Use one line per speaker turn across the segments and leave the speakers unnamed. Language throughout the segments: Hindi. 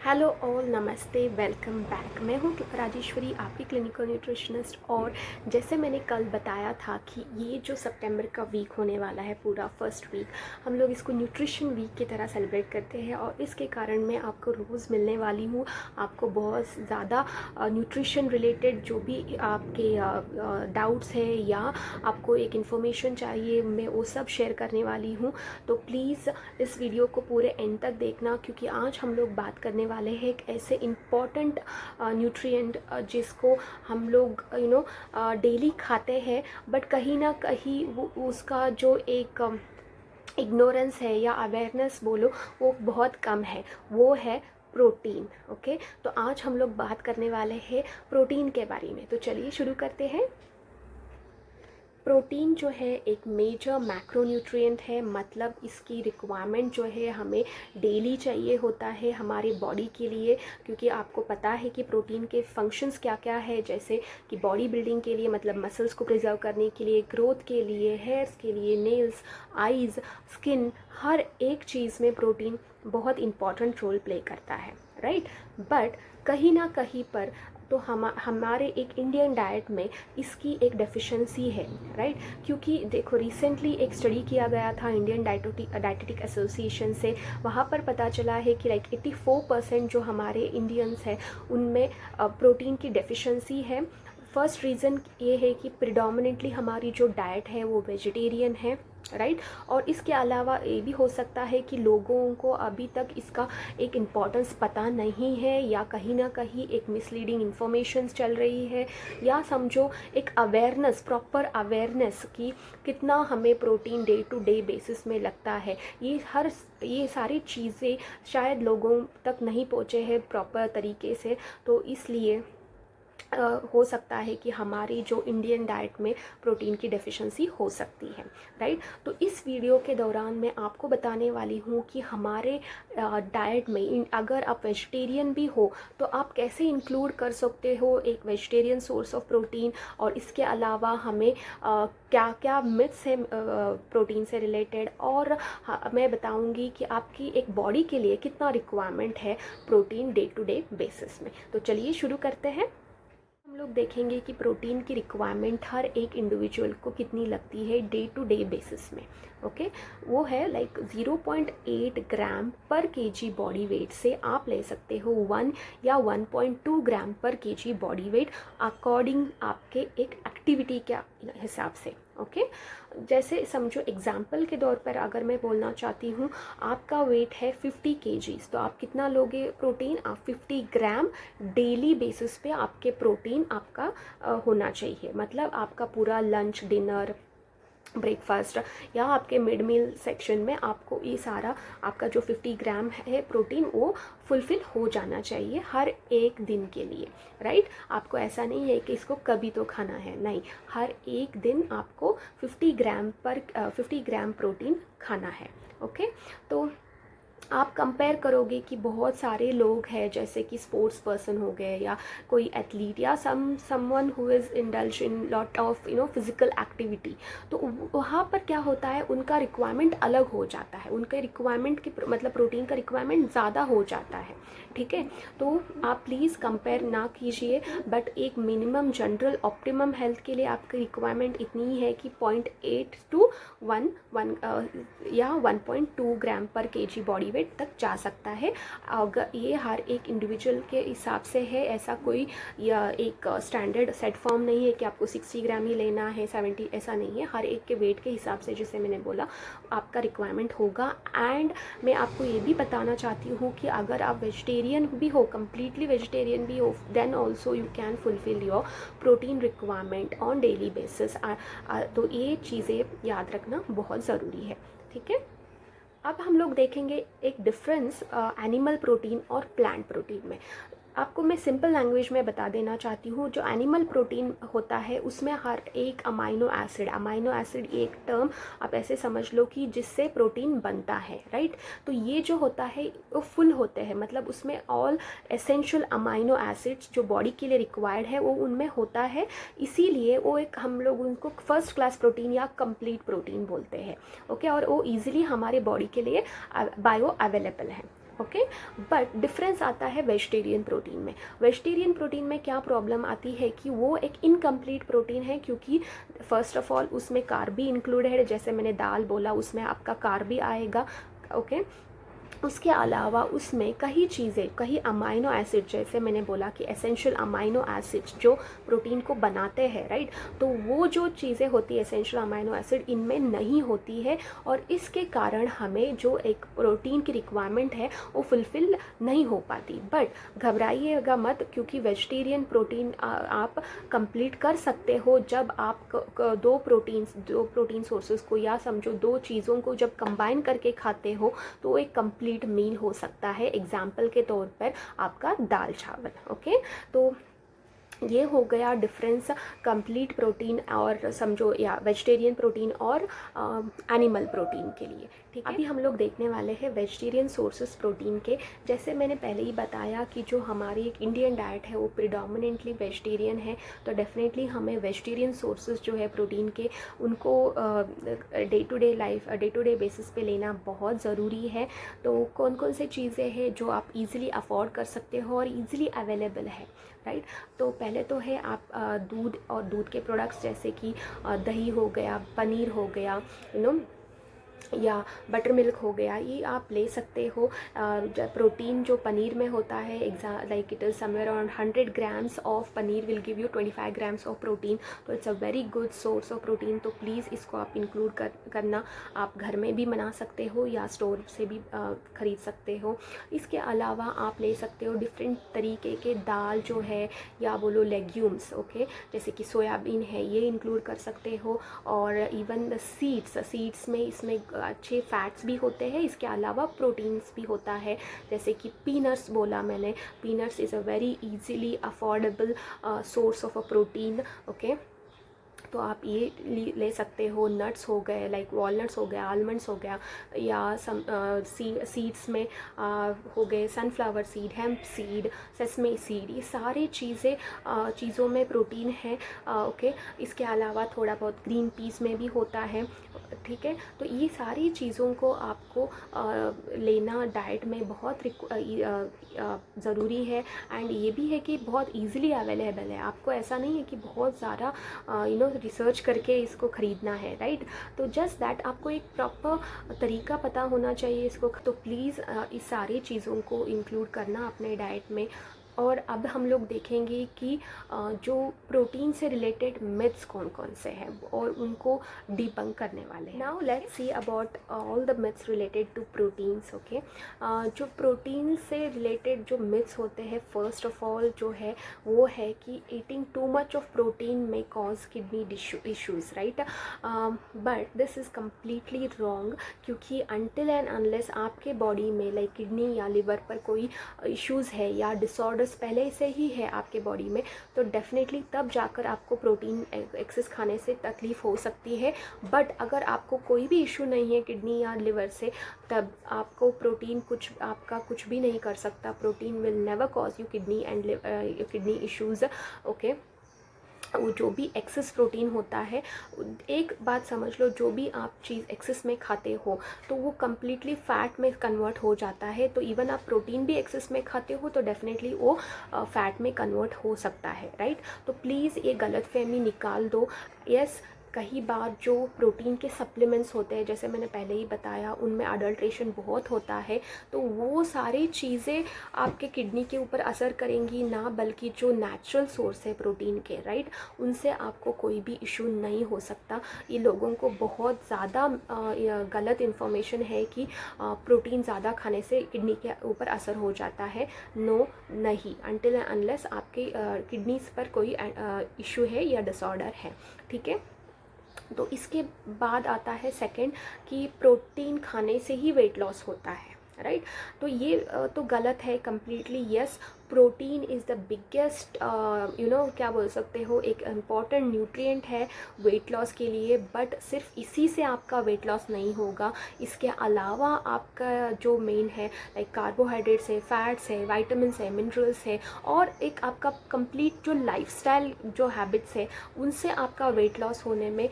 हेलो ऑल, नमस्ते, वेलकम बैक। मैं हूँ राजेश्वरी, आपकी क्लिनिकल न्यूट्रिशनिस्ट। और जैसे मैंने कल बताया था कि ये जो सितंबर का वीक होने वाला है, पूरा फर्स्ट वीक, हम लोग इसको न्यूट्रिशन वीक की तरह सेलिब्रेट करते हैं। और इसके कारण मैं आपको रोज़ मिलने वाली हूँ। आपको बहुत ज़्यादा न्यूट्रिशन रिलेटेड जो भी आपके डाउट्स हैं या आपको एक इन्फॉर्मेशन चाहिए, मैं वो सब शेयर करने वाली हूँ। तो प्लीज़ इस वीडियो को पूरे एंड तक देखना, क्योंकि आज हम लोग बात करने वाले हैं एक ऐसे इम्पॉर्टेंट न्यूट्रिएंट जिसको हम लोग डेली खाते हैं, बट कहीं ना कहीं वो उसका जो एक इग्नोरेंस है या अवेयरनेस बोलो, वो बहुत कम है। वो है प्रोटीन। ओके, तो आज हम लोग बात करने वाले हैं प्रोटीन के बारे में। तो चलिए शुरू करते हैं। प्रोटीन जो है एक मेजर मैक्रोन्यूट्रिएंट है, मतलब इसकी रिक्वायरमेंट जो है हमें डेली चाहिए होता है हमारे बॉडी के लिए। क्योंकि आपको पता है कि प्रोटीन के फंक्शंस क्या क्या है, जैसे कि बॉडी बिल्डिंग के लिए, मतलब मसल्स को प्रिजर्व करने के लिए, ग्रोथ के लिए, हेयर्स के लिए, नेल्स, आईज, स्किन, हर एक चीज़ में प्रोटीन बहुत इम्पॉर्टेंट रोल प्ले करता है, राइट। बट कहीं ना कहीं पर तो हमारे एक इंडियन डाइट में इसकी एक डेफिशिएंसी है, राइट। क्योंकि देखो, रिसेंटली एक स्टडी किया गया था इंडियन डाइटेटिक एसोसिएशन से। वहाँ पर पता चला है कि लाइक 84% जो हमारे इंडियंस हैं उनमें प्रोटीन की डेफिशिएंसी है। फर्स्ट रीज़न ये है कि प्रिडोमिनेटली हमारी जो डाइट है वो वेजिटेरियन है, राइट। और इसके अलावा ये भी हो सकता है कि लोगों को अभी तक इसका एक इम्पॉर्टेंस पता नहीं है, या कहीं ना कहीं एक मिसलीडिंग इन्फॉर्मेशन चल रही है, या समझो एक अवेयरनेस, प्रॉपर अवेयरनेस कि कितना हमें protein day to day basis में लगता है। ये सारी चीज़ें शायद लोगों तक नहीं पहुँचे हैं प्रॉपर तरीके से। तो इसलिए हो सकता है कि हमारी जो इंडियन डाइट में प्रोटीन की डेफिशिएंसी हो सकती है, राइट। तो इस वीडियो के दौरान मैं आपको बताने वाली हूँ कि हमारे डाइट में अगर आप वेजिटेरियन भी हो तो आप कैसे इंक्लूड कर सकते हो एक वेजिटेरियन सोर्स ऑफ प्रोटीन। और इसके अलावा हमें क्या क्या मिथ्स हैं प्रोटीन से रिलेटेड, और मैं बताऊँगी कि आपकी एक बॉडी के लिए कितना रिक्वायरमेंट है protein day to day basis में। तो चलिए शुरू करते हैं। हम लोग देखेंगे कि प्रोटीन की रिक्वायरमेंट हर एक इंडिविजुअल को कितनी लगती है डे टू डे बेसिस में। ओके, वो है लाइक 0.8 ग्राम पर केजी बॉडी वेट से आप ले सकते हो 1 या 1.2 ग्राम पर केजी बॉडी वेट, अकॉर्डिंग आपके एक एक्टिविटी के हिसाब से। ओके, जैसे समझो एग्जाम्पल के तौर पर अगर मैं बोलना चाहती हूँ, आपका वेट है 50 केजीज, तो आप कितना लोगे प्रोटीन? आप 50 ग्राम डेली बेसिस पे आपके प्रोटीन आपका होना चाहिए। मतलब आपका पूरा लंच, डिनर, ब्रेकफास्ट या आपके मिड मील सेक्शन में आपको ये सारा आपका जो 50 ग्राम है प्रोटीन वो फुलफिल हो जाना चाहिए हर एक दिन के लिए, राइट। आपको ऐसा नहीं है कि इसको कभी तो खाना है, नहीं, हर एक दिन आपको 50 ग्राम प्रोटीन खाना है। ओके, तो आप कंपेयर करोगे कि बहुत सारे लोग हैं, जैसे कि स्पोर्ट्स पर्सन हो गए, या कोई एथलीट, या someone who is indulge in lot of physical activity. तो वहाँ पर क्या होता है, उनका रिक्वायरमेंट अलग हो जाता है, उनके रिक्वायरमेंट की मतलब प्रोटीन का रिक्वायरमेंट ज़्यादा हो जाता है, ठीक है। तो आप प्लीज़ कंपेयर ना कीजिए, बट एक मिनिमम जनरल ऑप्टिमम हेल्थ के लिए आपकी रिक्वायरमेंट इतनी है कि 0.8 to 1 या 1.2 ग्राम पर केजी बॉडी वेट तक जा सकता है। अगर ये हर एक इंडिविजुअल के हिसाब से है, ऐसा कोई या एक स्टैंडर्ड सेट फॉर्म नहीं है कि आपको 60 ग्राम ही लेना है, 70, ऐसा नहीं है। हर एक के वेट के हिसाब से, जैसे मैंने बोला, आपका रिक्वायरमेंट होगा। एंड मैं आपको ये भी बताना चाहती हूँ कि अगर आप वेजिटेरियन भी हो, कम्प्लीटली वेजिटेरियन भी हो, then also you can fulfil your protein requirement on daily basis. तो ये चीज़ें याद रखना बहुत ज़रूरी है, ठीक है। अब हम लोग देखेंगे एक डिफरेंस एनिमल प्रोटीन और प्लांट प्रोटीन में। आपको मैं सिंपल लैंग्वेज में बता देना चाहती हूँ, जो एनिमल प्रोटीन होता है उसमें हर एक अमाइनो एसिड एक टर्म आप ऐसे समझ लो कि जिससे प्रोटीन बनता है, राइट। तो ये जो होता है वो फुल होते हैं, मतलब उसमें ऑल एसेंशियल अमाइनो एसिड्स जो बॉडी के लिए रिक्वायर्ड है वो उनमें होता है। इसीलिए वो एक, हम लोग उनको फर्स्ट क्लास प्रोटीन या कंप्लीट प्रोटीन बोलते हैं। ओके, और वो ईजिली हमारे बॉडी के लिए बायो अवेलेबल है। ओके। बट डिफरेंस आता है वेजिटेरियन प्रोटीन में। वेजिटेरियन प्रोटीन में क्या प्रॉब्लम आती है कि वो एक इनकम्प्लीट प्रोटीन है, क्योंकि फर्स्ट ऑफ ऑल उसमें कार्ब भी इंक्लूडेड है, जैसे मैंने दाल बोला उसमें आपका कार्ब भी आएगा। ओके। उसके अलावा उसमें कई चीज़ें, कई अमाइनो एसिड, जैसे मैंने बोला कि एसेंशियल अमाइनो एसिड्स जो प्रोटीन को बनाते हैं, राइट, तो वो जो चीज़ें होती है एसेंशियल अमाइनो एसिड इनमें नहीं होती है, और इसके कारण हमें जो एक प्रोटीन की रिक्वायरमेंट है वो फुलफ़िल नहीं हो पाती। बट घबराइएगा मत, क्योंकि वेजिटेरियन प्रोटीन आप कंप्लीट कर सकते हो जब आप दो प्रोटीन सोर्सेज को, या समझो दो चीज़ों को जब कंबाइन करके खाते हो तो एक कंप्लीट मील हो सकता है। एग्जाम्पल के तौर पर आपका दाल चावल। ओके। तो ये हो गया डिफरेंस कंप्लीट प्रोटीन और समझो या वेजिटेरियन प्रोटीन और एनिमल प्रोटीन के लिए। ठीक है। अभी हम लोग देखने वाले हैं वेजिटेरियन सोर्सेस प्रोटीन के। जैसे मैंने पहले ही बताया कि जो हमारी एक इंडियन डाइट है वो प्रिडोमिनेंटली वेजिटेरियन है, तो डेफिनेटली हमें वेजिटेरियन सोर्सेस जो है प्रोटीन के उनको डे टू डे बेसिस पे लेना बहुत ज़रूरी है। तो कौन कौन से चीज़ें हैं जो आप इजीली अफोर्ड कर सकते हो और इजीली अवेलेबल है, राइट। तो पहले तो है आप दूध और दूध के प्रोडक्ट्स, जैसे कि दही हो गया, पनीर हो गया, या बटर मिल्क हो गया, ये आप ले सकते हो। प्रोटीन जो पनीर में होता है, like it is somewhere around 100 grams of paneer will give you 25 grams of protein, तो it's a very good source of protein. तो प्लीज़ इसको आप इंक्लूड करना। आप घर में भी बना सकते हो या स्टोर से भी ख़रीद सकते हो। इसके अलावा आप ले सकते हो डिफरेंट तरीके के दाल जो है, या बोलो लेग्यूम्स, ओके, जैसे कि सोयाबीन है, ये इंक्लूड कर सकते हो। और इवन द सीड्स में इसमें अच्छे फैट्स भी होते हैं, इसके अलावा प्रोटीन्स भी होता है, जैसे कि पीनट्स बोला मैंने। Peanuts is a very easily affordable source of a protein. Okay. तो आप ये ले सकते हो। नट्स हो गए, लाइक वॉलनट्स हो गया, आलमंड्स हो गया, या सीड्स में हो गए sunflower seed, hemp seed, sesame seed, ये सारी चीज़ों में प्रोटीन है। ओके। इसके अलावा थोड़ा बहुत ग्रीन पीस में भी होता है। ठीक है। तो ये सारी चीज़ों को आपको लेना डाइट में बहुत ज़रूरी है। एंड ये भी है कि बहुत ईजिली अवेलेबल है, आपको ऐसा नहीं है कि बहुत ज़्यादा रिसर्च करके इसको ख़रीदना है, राइट। तो जस्ट दैट आपको एक प्रॉपर तरीका पता होना चाहिए इसको। तो प्लीज़ इस सारी चीज़ों को इंक्लूड करना अपने डाइट में। और अब हम लोग देखेंगे कि जो प्रोटीन से रिलेटेड मिथ्स कौन कौन से हैं और उनको डिबंक करने वाले हैं। Now let's see about all the myths related to proteins. Okay. जो प्रोटीन से रिलेटेड जो मिथ्स होते हैं, फर्स्ट ऑफ ऑल जो है वो है कि eating too much of protein में cause kidney issues, right. But this is completely wrong, क्योंकि अनटिल एंड अनलेस आपके बॉडी में लाइक किडनी या लिवर पर कोई इश्यूज़ है या डिसऑर्डर्स पहले से ही है आपके बॉडी में, तो डेफिनेटली तब जाकर आपको प्रोटीन एक्सेस खाने से तकलीफ़ हो सकती है। बट अगर आपको कोई भी इशू नहीं है किडनी या लिवर से, तब आपको प्रोटीन आपका कुछ भी नहीं कर सकता। Protein will never cause you kidney issues. Okay. वो जो भी एक्सेस प्रोटीन होता है, एक बात समझ लो, जो भी आप चीज़ एक्सेस में खाते हो तो वो कम्प्लीटली फ़ैट में कन्वर्ट हो जाता है। तो इवन आप प्रोटीन भी एक्सेस में खाते हो तो डेफिनेटली वो फ़ैट में कन्वर्ट हो सकता है, राइट। तो प्लीज़ ये गलतफहमी निकाल दो। यस, कई बार जो प्रोटीन के सप्लीमेंट्स होते हैं, जैसे मैंने पहले ही बताया, उनमें अडल्ट्रेशन बहुत होता है, तो वो सारी चीज़ें आपके किडनी के ऊपर असर करेंगी ना, बल्कि जो नेचुरल सोर्स है प्रोटीन के, राइट, उनसे आपको कोई भी इशू नहीं हो सकता। ये लोगों को बहुत ज़्यादा गलत इन्फॉर्मेशन है कि प्रोटीन ज़्यादा खाने से किडनी के ऊपर असर हो जाता है। नो, नहीं, अनटिल एंड अनलेस आपके किडनीज पर कोई इशू है या डिसऑर्डर है। ठीक है। तो इसके बाद आता है सेकंड, कि प्रोटीन खाने से ही वेट लॉस होता है, राइट। तो ये तो गलत है completely. Yes, protein is the biggest क्या बोल सकते हो, एक इम्पॉर्टेंट न्यूट्रिएंट है वेट लॉस के लिए। बट सिर्फ इसी से आपका वेट लॉस नहीं होगा, इसके अलावा आपका जो मेन है लाइक कार्बोहाइड्रेट्स है, फैट्स है, वाइटामिन्स है, मिनरल्स है, और एक आपका कंप्लीट जो लाइफस्टाइल जो हैबिट्स है, उनसे आपका वेट लॉस होने में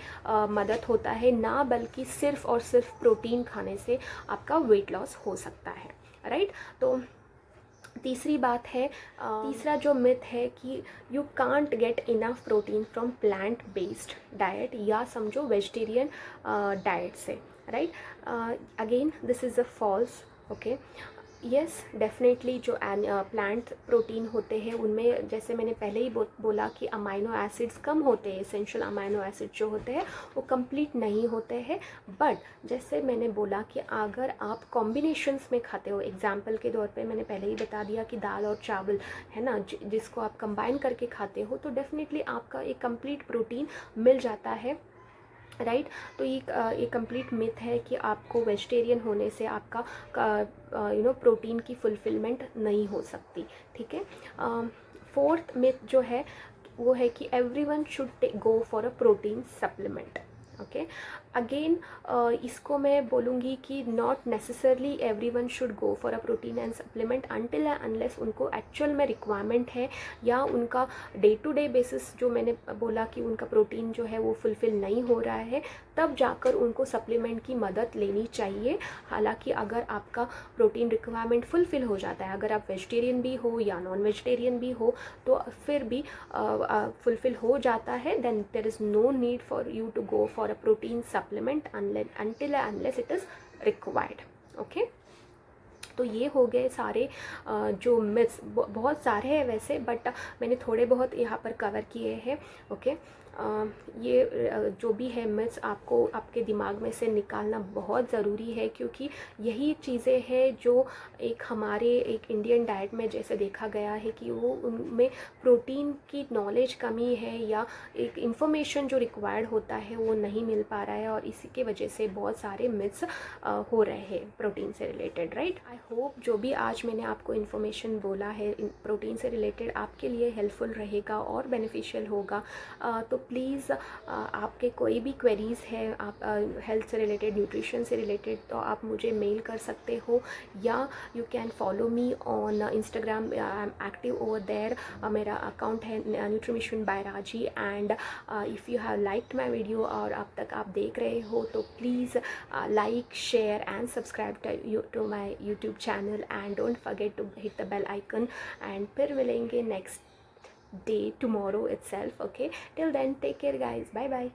मदद होता है, ना बल्कि सिर्फ और सिर्फ प्रोटीन खाने से आपका वेट लॉस हो सकता है। राइट। तो तीसरी बात है, तीसरा जो मिथ है कि you can't get enough protein from plant based diet या समझो वेजिटेरियन डाइट से, right. Again this is a false, okay. Yes, definitely जो प्लांट प्रोटीन होते हैं उनमें जैसे मैंने पहले ही बोला कि अमाइनो एसिड्स कम होते हैं, एसेंशियल अमाइनो एसिड जो होते हैं वो कंप्लीट नहीं होते हैं। बट जैसे मैंने बोला कि अगर आप कॉम्बिनेशंस में खाते हो, एग्जांपल के तौर पे मैंने पहले ही बता दिया कि दाल और चावल है ना, जिसको आप कंबाइन करके खाते हो, तो डेफिनेटली आपका एक कंप्लीट प्रोटीन मिल जाता है, राइट। तो ये कंप्लीट मिथ है कि आपको वेजिटेरियन होने से आपका प्रोटीन की फुलफिलमेंट नहीं हो सकती, ठीक है। फोर्थ मिथ जो है वो है कि everyone should go for a protein supplement, okay. Again इसको मैं बोलूँगी कि not necessarily everyone should go for a protein and supplement until unless उनको एक्चुअल में रिक्वायरमेंट है या उनका डे टू डे बेसिस जो मैंने बोला कि उनका प्रोटीन जो है वो फुलफ़िल नहीं हो रहा है, तब जाकर उनको सप्लीमेंट की मदद लेनी चाहिए। हालांकि अगर आपका प्रोटीन रिक्वायरमेंट फुलफ़िल हो जाता है, अगर आप वेजिटेरियन भी हो या नॉन वेजिटेरियन भी हो, तो फिर भी फुलफ़िल हो जाता है, then there is no need for you to go for a protein supplement until unless it is required, okay. तो ये हो गए सारे जो मिथ्स, बहुत सारे हैं वैसे, बट मैंने थोड़े बहुत यहाँ पर कवर किए हैं, ओके। ये जो भी है मिथ्स आपको आपके दिमाग में से निकालना बहुत ज़रूरी है, क्योंकि यही चीज़ें हैं जो एक हमारे एक इंडियन डाइट में जैसे देखा गया है कि वो उनमें प्रोटीन की नॉलेज कमी है या एक इन्फॉर्मेशन जो रिक्वायर्ड होता है वो नहीं मिल पा रहा है, और इसी के वजह से बहुत सारे मिथ्स हो रहे हैं प्रोटीन से रिलेटेड, राइट। आई होप जो भी आज मैंने आपको इन्फॉर्मेशन बोला है प्रोटीन से रिलेटेड आपके लिए हेल्पफुल रहेगा और बेनिफिशियल होगा। तो प्लीज़ आपके कोई भी क्वेरीज़ है आप हेल्थ से रिलेटेड, न्यूट्रिशन से रिलेटेड, तो आप मुझे मेल कर सकते हो, या you can follow me on Instagram, I am active over there. मेरा अकाउंट है न्यूट्रिमिशन by Raji, and if you have liked my video और अब तक आप देख रहे हो तो please like, share and subscribe to my YouTube channel, and don't forget to hit the bell icon, and फिर मिलेंगे next day tomorrow itself, okay। Till then, take care guys, bye bye।